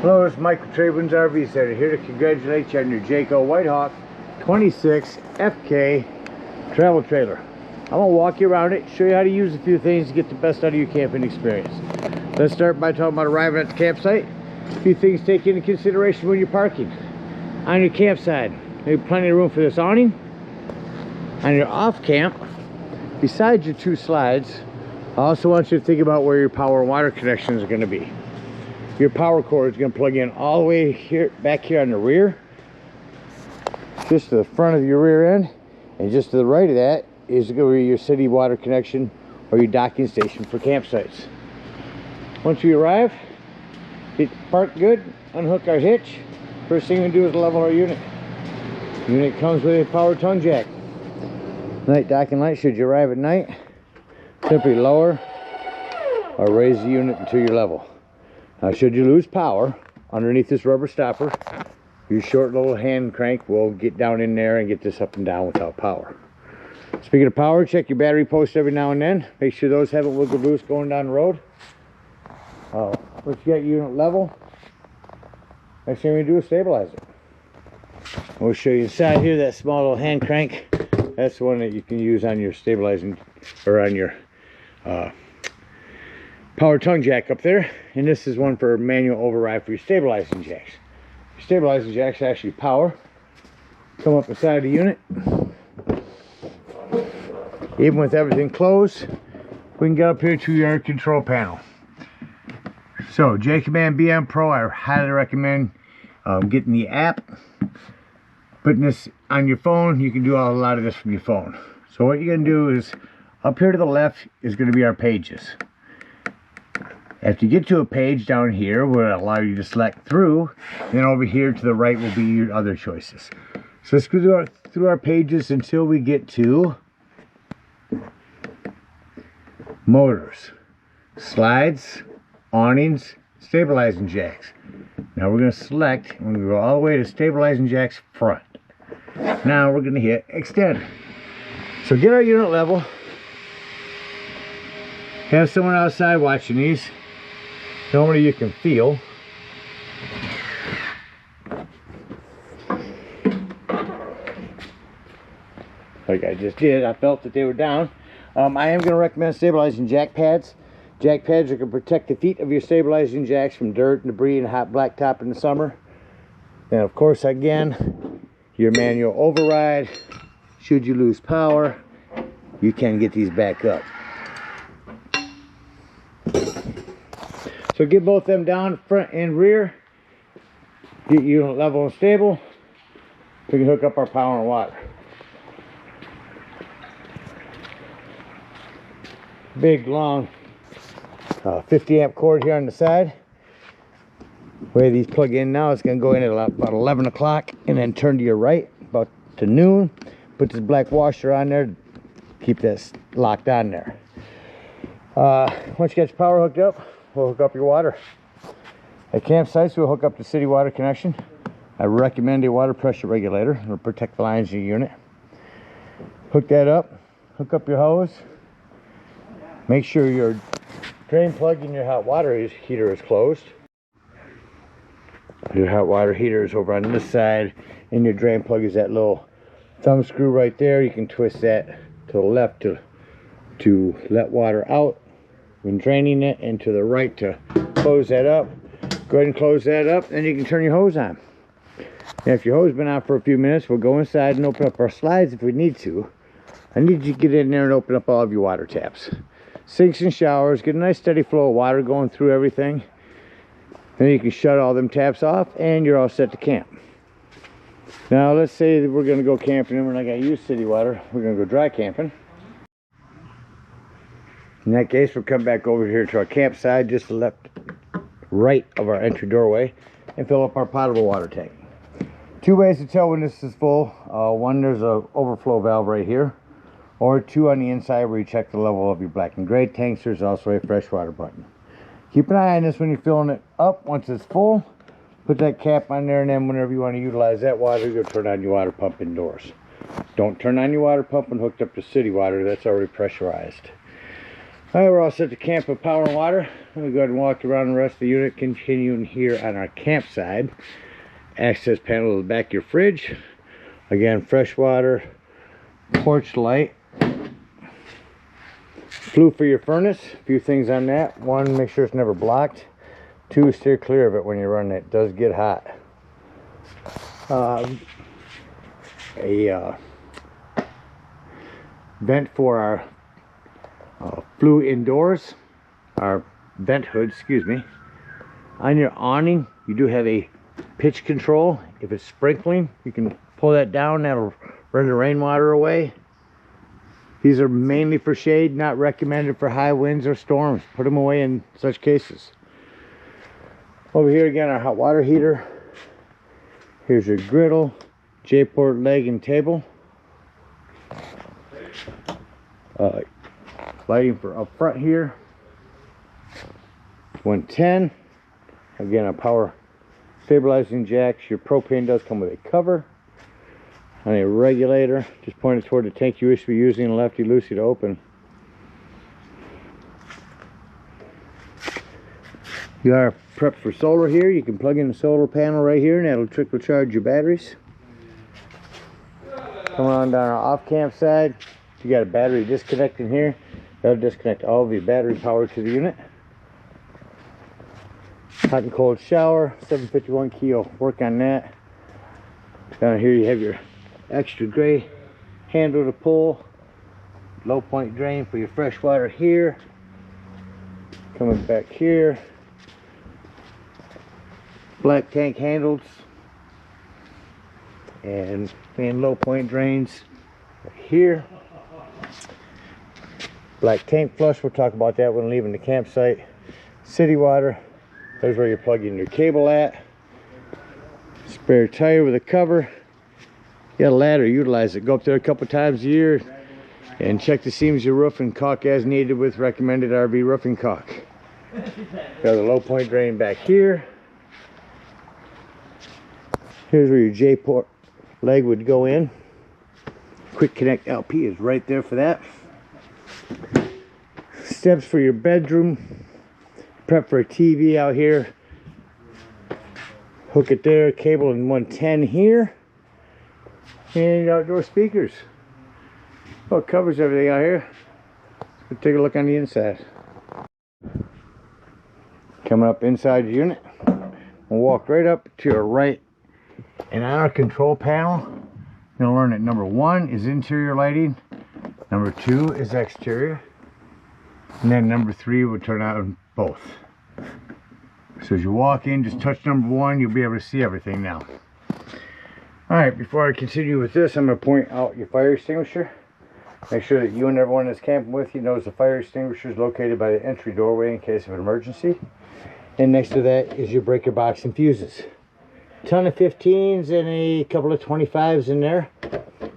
Hello, it's Mike with TradeWinds RV Center here to congratulate you on your Jayco Whitehawk 26 FK travel trailer. I'm going to walk you around it, show you how to use a few things to get the best out of your camping experience. Let's start by talking about arriving at the campsite. A few things to take into consideration when you're parking. On your campsite, there's plenty of room for this awning. On your off camp, besides your two slides, I also want you to think about where your power and water connections are going to be. Your power cord is going to plug in all the way here, back here on the rear, just to the front of your rear end, and just to the right of that is going to be your city water connection or your docking station for campsites. Once we arrive, get parked good, unhook our hitch. First thing we do is level our unit. The unit comes with a power tongue jack. Night docking light, should you arrive at night, simply lower or raise the unit until you're level. Now, should you lose power, underneath this rubber stopper, your short little hand crank will get down in there and get this up and down without power. Speaking of power, check your battery posts every now and then. Make sure those haven't wiggled loose going down the road. Once you got your unit level, next thing we do is stabilize it. We'll show you inside here, that small little hand crank. That's the one that you can use on your stabilizing, or on your power tongue jack up there, and this is one for manual override for your stabilizing jacks. Your stabilizing jacks actually power, come up the side of the unit. Even with everything closed, we can get up here to your control panel. So J-Command BM Pro, I highly recommend getting the app, putting this on your phone. You can do a lot of this from your phone. So what you're going to do is, up here to the left is going to be our pages. After you get to a page down here, will allow you to select through. Then over here to the right will be your other choices. So let's go through our pages until we get to motors, slides, awnings, stabilizing jacks. Now we're going to select, we're going to go all the way to stabilizing jacks front. Now we're going to hit extend. So get our unit level. Have someone outside watching these. Normally you can feel. Like I just did, I felt that they were down. I am going to recommend stabilizing jack pads. Jack pads are going to protect the feet of your stabilizing jacks from dirt and debris and hot blacktop in the summer. And of course, again, your manual override. Should you lose power, you can get these back up. So get both of them down, front and rear. Get your unit level and stable. We can hook up our power and water. Big, long 50 amp cord here on the side. The way these plug in now, it's going to go in at about 11 o'clock and then turn to your right about to noon. Put this black washer on there. Keep this locked on there. Once you get your power hooked up, we'll hook up your water. At campsites, we'll hook up the city water connection. I recommend a water pressure regulator. It'll protect the lines in your unit. Hook that up. Hook up your hose. Make sure your drain plug in your hot water heater is closed. Your hot water heater is over on this side, and your drain plug is that little thumb screw right there. You can twist that to the left to let water out when draining it, and to the right to close that up. Go ahead and close that up, then you can turn your hose on. Now, if your hose has been out for a few minutes, we'll go inside and open up our slides if we need to. I need you to get in there and open up all of your water taps. Sinks and showers, get a nice steady flow of water going through everything. Then you can shut all them taps off and you're all set to camp. Now let's say that we're going to go camping and we're not going to use city water. We're going to go dry camping. In that case, we'll come back over here to our campsite, just to the left, right of our entry doorway, and fill up our potable water tank. Two ways to tell when this is full. One, there's a overflow valve right here, or two on the inside where you check the level of your black and gray tanks. There's also a freshwater button. Keep an eye on this when you're filling it up. Once it's full, put that cap on there, and then whenever you want to utilize that water, you'll turn on your water pump indoors. Don't turn on your water pump and hooked up to city water. That's already pressurized. All right, we're all set to camp with power and water. Let me go ahead and walk around the rest of the unit, continuing here on our camp side. Access panel to the back of your fridge. Again, fresh water, porch light. Flue for your furnace. A few things on that. One, make sure it's never blocked. Two, steer clear of it when you're running it. It does get hot. A vent for our flue indoors, our vent hood, excuse me. On your awning, you do have a pitch control. If it's sprinkling, you can pull that down. That'll run the rainwater away. These are mainly for shade, not recommended for high winds or storms. Put them away in such cases. Over here again, our hot water heater. Here's your griddle, J-port leg and table. Lighting for up front here. 110. Again, a power stabilizing jacks. Your propane does come with a cover. On a regulator, just pointed toward the tank you wish to be using, lefty-loosey to open. You are prepped for solar here. You can plug in the solar panel right here and that'll trickle charge your batteries. Coming on down our off-camp side, you got a battery disconnect in here. That'll disconnect all of your battery power to the unit. Hot and cold shower, 751 Clio. Work on that. Down here you have your extra gray handle to pull. Low point drain for your fresh water here. Coming back here. Black tank handles. And low point drains right here. Black tank flush, we'll talk about that when leaving the campsite. City water, there's where you're plugging your cable at. Spare tire with a cover. You got a ladder, utilize it. Go up there a couple times a year and check the seams of your roof and caulk as needed with recommended RV roofing caulk. Got a low point drain back here. Here's where your J-port leg would go in. Quick connect LP is right there for that. Steps for your bedroom. Prep for a TV out here. Hook it there. Cable in 110 here. And outdoor speakers. Well, it covers everything out here. Let's take a look on the inside. Coming up inside the unit. We'll walk right up to your right. And on our control panel, you're going to learn that number 1 is interior lighting. Number 2 is exterior. And then number 3 will turn on both. So as you walk in, just touch number 1, you'll be able to see everything now. Alright, before I continue with this, I'm going to point out your fire extinguisher. Make sure that you and everyone that's camping with you knows the fire extinguisher is located by the entry doorway in case of an emergency. And next to that is your breaker box and fuses. Ton of 15s and a couple of 25s in there.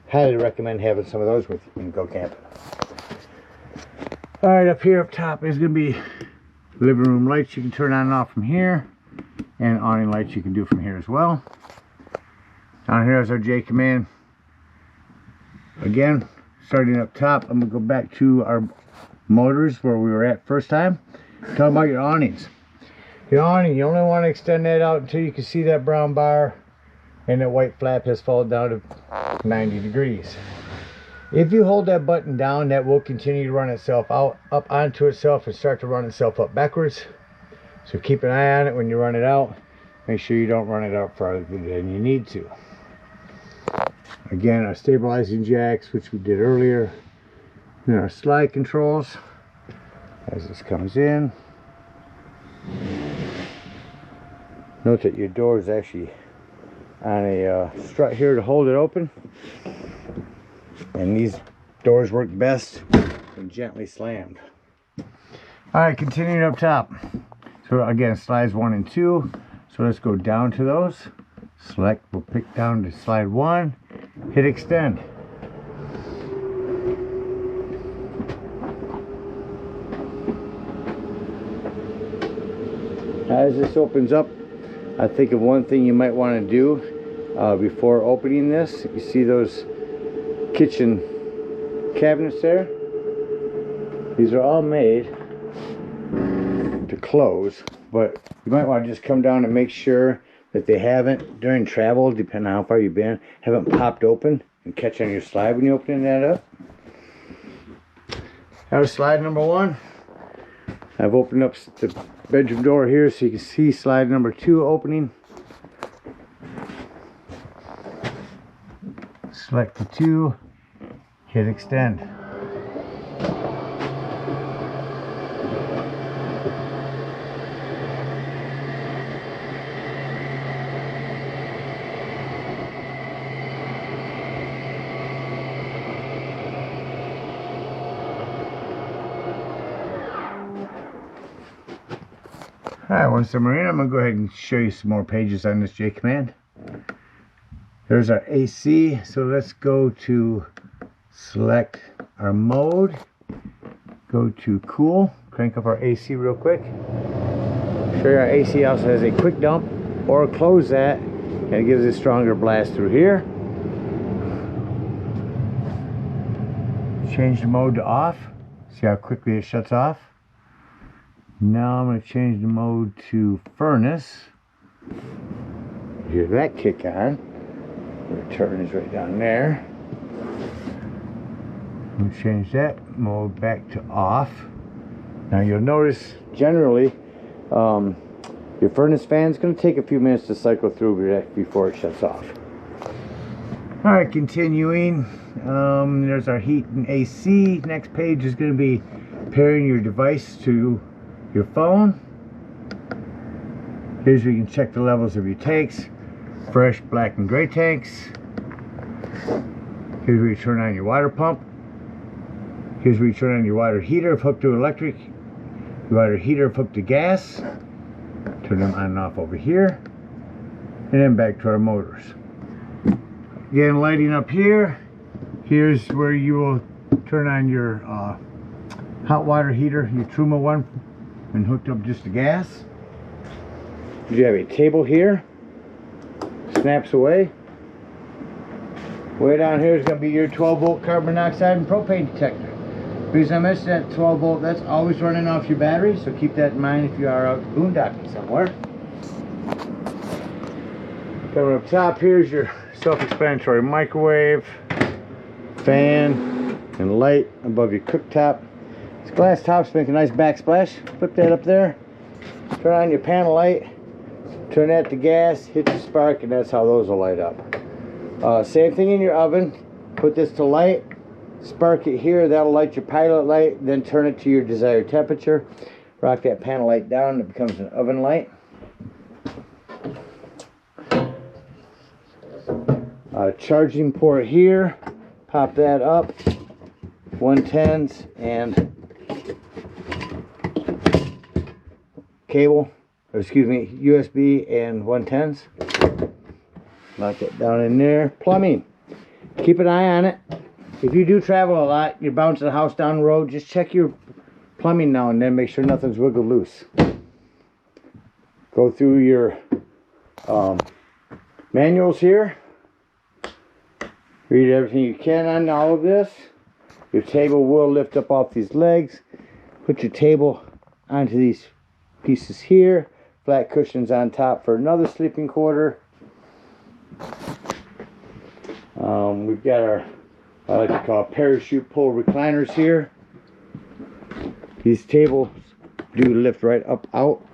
Highly recommend having some of those with you when you go camping. Alright, up here up top is going to be living room lights you can turn on and off from here. And awning lights you can do from here as well. Down here is our J command. Again, starting up top, I'm going to go back to our motors where we were at first time. Talk about your awnings. Your awning, you only want to extend that out until you can see that brown bar and that white flap has fallen down to 90 degrees. If you hold that button down, that will continue to run itself out, up onto itself and start to run itself up backwards. So keep an eye on it when you run it out. Make sure you don't run it out farther than you need to. Again, our stabilizing jacks, which we did earlier. And our slide controls as this comes in. Note that your door is actually on a strut here to hold it open. And these doors work best when gently slammed. Alright, continuing up top. So again, slides 1 and 2. So let's go down to those. Select, we'll pick down to slide 1. Hit extend. As this opens up, I think of one thing you might want to do before opening this. You see those kitchen cabinets there? These are all made to close, but you might want to just come down and make sure that they haven't, during travel, depending on how far you've been, haven't popped open and catch on your slide when you open that up. That was slide number 1. I've opened up the bedroom door here so you can see slide number 2 opening. Select the 2, hit extend. Alright, once I'm in, I'm going to go ahead and show you some more pages on this J command. There's our AC, so let's go to select our mode, go to cool, crank up our AC real quick. Show you our AC also has a quick dump, or close that, and it gives a stronger blast through here. Change the mode to off, see how quickly it shuts off. Now I'm going to change the mode to furnace. Hear that kick on. Return is right down there. I'm going to change that mode back to off. Now you'll notice generally your furnace fan is going to take a few minutes to cycle through before it shuts off. Alright, continuing. There's our heat and AC. Next page is going to be pairing your device to your phone. Here's where you can check the levels of your tanks. Fresh, black, and gray tanks. Here's where you turn on your water pump. Here's where you turn on your water heater if hooked to electric. Your water heater if hooked to gas. Turn them on and off over here. And then back to our motors. Again, lighting up here. Here's where you will turn on your hot water heater, your Truma one, and hooked up just to gas. You have a table here. Snaps away. Way down here is going to be your 12-volt carbon monoxide and propane detector. The reason I mentioned that 12-volt, that's always running off your battery, so keep that in mind if you are out boondocking somewhere. Coming up top, here's your self-explanatory microwave, fan, and light above your cooktop. This glass tops make a nice backsplash. Flip that up there. Turn on your panel light. Turn that to gas, hit the spark, and that's how those will light up. Same thing in your oven. Put this to light, spark it here, that'll light your pilot light, then turn it to your desired temperature. Rock that panel light down, it becomes an oven light. Charging port here, pop that up, 110s and cable. Excuse me, USB and 110s. Lock that down in there. Plumbing. Keep an eye on it. If you do travel a lot, you're bouncing the house down the road, just check your plumbing now and then. Make sure nothing's wiggled loose. Go through your manuals here. Read everything you can on all of this. Your table will lift up off these legs. Put your table onto these pieces here. Flat cushions on top for another sleeping quarter. We've got our, I like to call parachute pull recliners here. These tables do lift right up out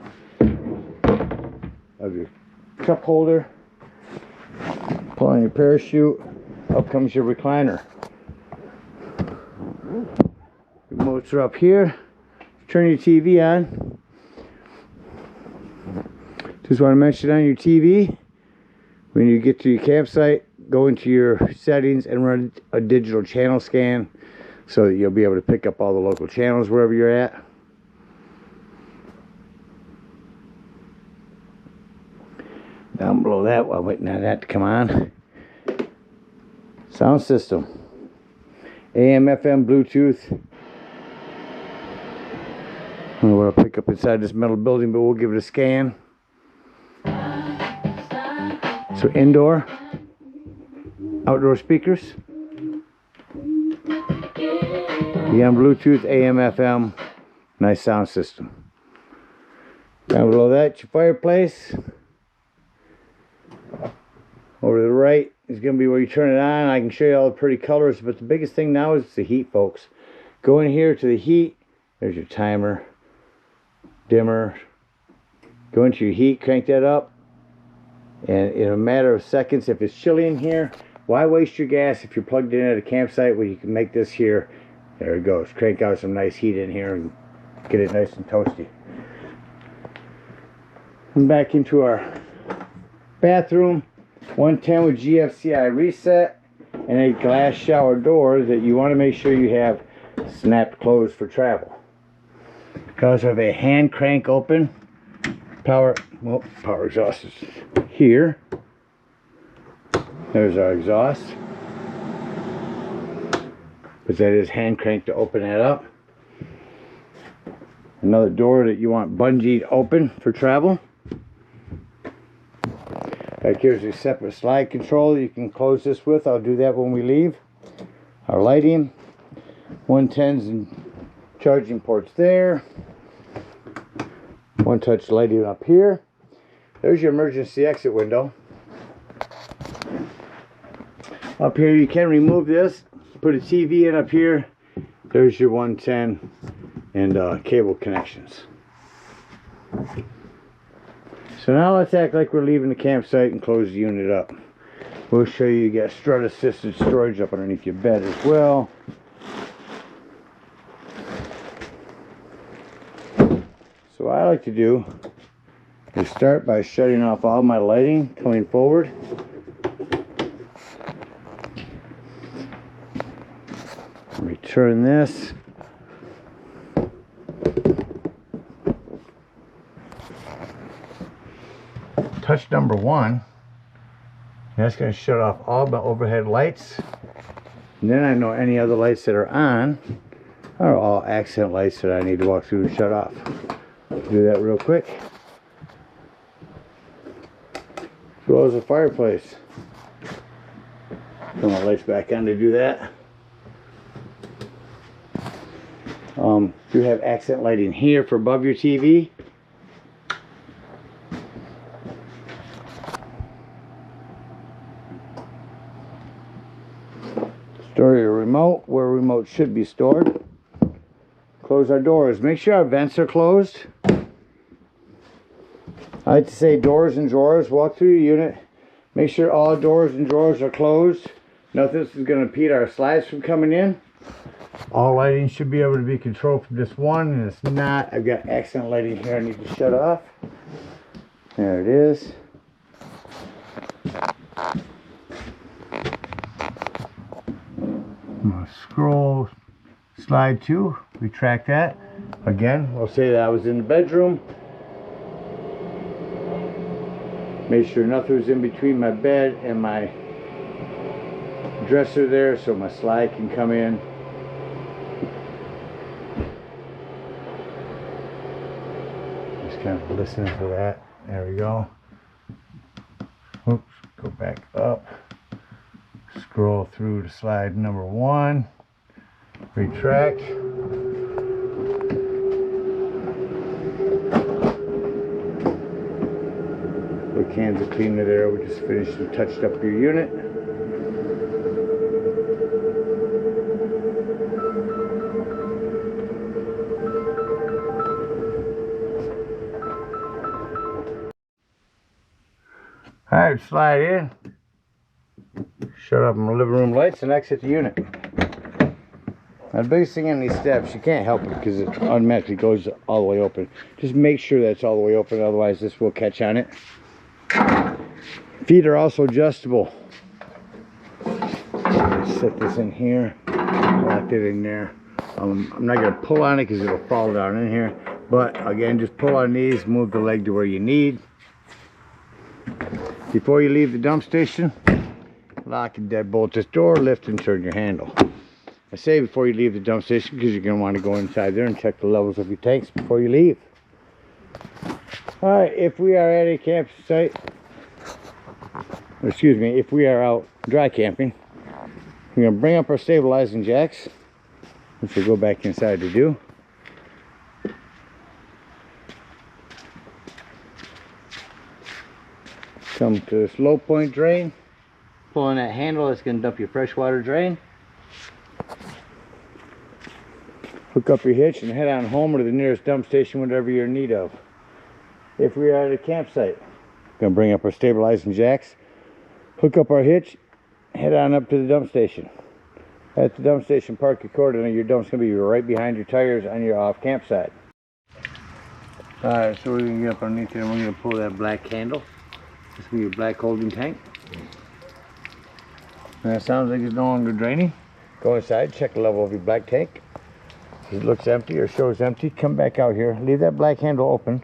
of your cup holder. Pull on your parachute, up comes your recliner. Remotes are up here. Turn your TV on. Just want to mention on your TV, when you get to your campsite, go into your settings and run a digital channel scan so that you'll be able to pick up all the local channels wherever you're at. Down below that, while waiting on that to come on, sound system, AM, FM, Bluetooth. I don't know what I'll pick up inside this metal building, but we'll give it a scan. So indoor, outdoor speakers. You got Bluetooth, AM, FM, nice sound system. Down below that, your fireplace. Over to the right is going to be where you turn it on. I can show you all the pretty colors, but the biggest thing now is the heat, folks. Go in here to the heat. There's your timer, dimmer. Go into your heat, crank that up, and in a matter of seconds, if it's chilly in here, why waste your gas if you're plugged in at a campsite where you can make this here? There it goes. Crank out some nice heat in here and get it nice and toasty. And back into our bathroom. 110 with GFCI reset and a glass shower door that you want to make sure you have snapped closed for travel. Because of a hand crank open power exhaust is here. There's our exhaust. But that is hand crank to open that up. Another door that you want bungeed open for travel. Back here's a separate slide control you can close this with. I'll do that when we leave. Our lighting, 110s and charging ports there. One touch lighting up here. There's your emergency exit window. Up here you can remove this. Put a TV in up here. There's your 110 and cable connections. So now let's act like we're leaving the campsite and close the unit up. We'll show you got strut assisted storage up underneath your bed as well. So what I like to do is start by shutting off all my lighting coming forward. Return this. Touch number 1. That's going to shut off all my overhead lights. And then I know any other lights that are on are all accent lights that I need to walk through and shut off. Do that real quick. As well as the fireplace. Put my lights back on to do that. You have accent lighting here for above your TV. Store your remote where remote should be stored. Close our doors. Make sure our vents are closed. I like to say doors and drawers. Walk through your unit. Make sure all doors and drawers are closed. Nothing is going to impede our slides from coming in. All lighting should be able to be controlled from this one, and it's not. I've got accent lighting here I need to shut off. There it is. I'm going to scroll slide 2, retract that. Again, we'll say that I was in the bedroom. Make sure nothing was in between my bed and my dresser there so my slide can come in. Just kind of listening for that. There we go. Oops, go back up. Scroll through to slide number 1. Retract. Put cans of cleaner there. We just finished and touched up your unit. Alright, slide in. Shut off my living room lights and exit the unit. Now the biggest thing on these steps, you can't help it because it automatically goes all the way open. Just make sure that's all the way open, otherwise this will catch on it. Feet are also adjustable. Set this in here, lock it in there. I'm not going to pull on it because it'll fall down in here. But again, just pull on these, move the leg to where you need. Before you leave the dump station, lock and deadbolt this door, lift and turn your handle. I say before you leave the dump station because you're going to want to go inside there and check the levels of your tanks before you leave. Alright, if we are at a campsite, excuse me, if we are out dry camping, we're going to bring up our stabilizing jacks. which we'll go back inside to do. Come to this low point drain. Pull on that handle, that's going to dump your freshwater drain. Hook up your hitch and head on home or to the nearest dump station, whatever you're in need of. If we are at a campsite, going to bring up our stabilizing jacks, hook up our hitch, head on up to the dump station. At the dump station, park accordingly. Your dump's going to be right behind your tires on your off campsite. Alright, so we're going to get up underneath there and we're going to pull that black handle. This will be your black holding tank. And that sounds like it's no longer draining. Go inside, check the level of your black tank. If it looks empty or shows empty, come back out here. Leave that black handle open.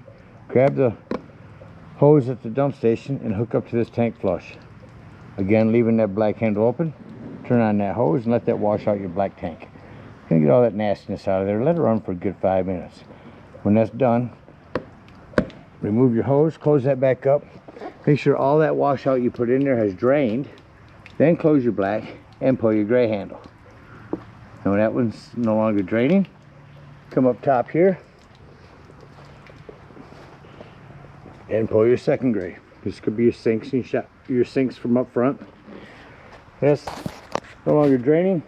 Grab the hose at the dump station and hook up to this tank flush. Again, leaving that black handle open. Turn on that hose and let that wash out your black tank. You're going to get all that nastiness out of there. Let it run for a good 5 minutes. When that's done, remove your hose, close that back up. Make sure all that washout you put in there has drained. Then close your black and pull your gray handle. And when that one's no longer draining, come up top here and pull your second gray. This could be your sinks and your sinks from up front. That's no longer draining.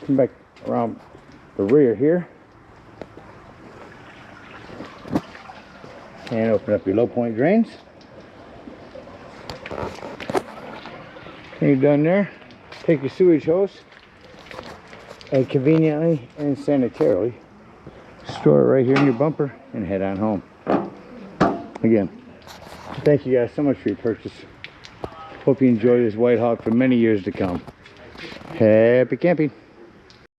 Come back around the rear here and open up your low point drains. When you're done there, take your sewage hose and conveniently and sanitarily store it right here in your bumper and head on home. Again, thank you guys so much for your purchase. Hope you enjoy this Whitehawk for many years to come. Happy camping.